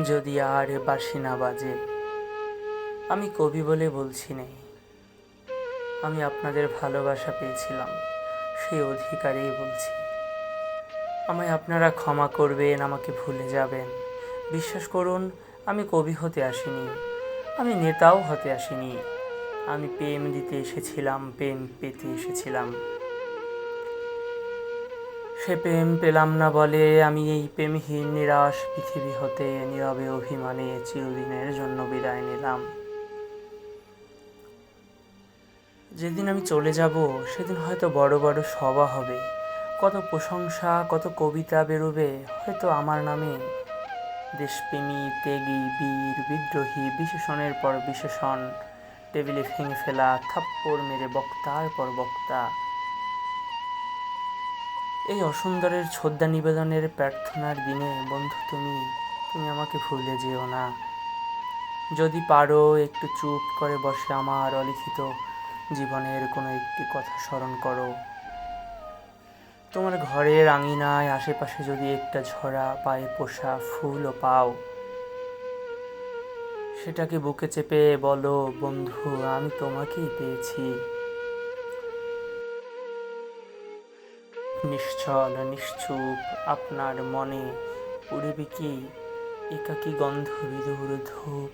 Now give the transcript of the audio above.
যদি আর বাঁশি না বাজে, আমি কবি বলে বলছি নেই, আমি আপনাদের ভালোবাসা পেয়েছিলাম, সেই অধিকারেই বলছি। আমায় আপনারা ক্ষমা করবেন, আমাকে ভুলে যাবেন। বিশ্বাস করুন, আমি কবি হতে আসিনি, আমি নেতাও হতে আসিনি। আমি প্রেম দিতে এসেছিলাম, প্রেম পেতে এসেছিলাম। সে প্রেম পেলাম না বলে আমি এই প্রেমহীন নিরাশ পৃথিবী হতে নীরবে অভিমানে চিরদিনের জন্য বিদায় নিলাম। যেদিন আমি চলে যাব, সেদিন হয়তো বড় বড় সভা হবে, কত প্রশংসা, কত কবিতা বেরোবে হয়তো আমার নামে। দেশপ্রেমী, ত্যাগী, বীর, বিদ্রোহী, বিশেষণের পর বিশেষণ, টেবিলে ভেঙে ফেলা, থাপ্পড় মেরে বক্তার পর বক্তা। এই অসুন্দরের শ্রদ্ধা নিবেদনের প্রার্থনার দিনে বন্ধু, তুমি তুমি আমাকে ভুলে যেও না। যদি পারো একটু চুপ করে বসে আমার অলিখিত জীবনের কোনো একটি কথা স্মরণ করো। তোমার ঘরের আঙিনায় আশেপাশে যদি একটা ঝরা পায়ে পোষা ফুলও পাও, সেটাকে বুকে চেপে বলো, বন্ধু, আমি তোমাকেই পেয়েছি। নিশ্চল নিশ্চুপ আপনার মনে উড়বে কি একাকী গন্ধ বিধুর ধূপ।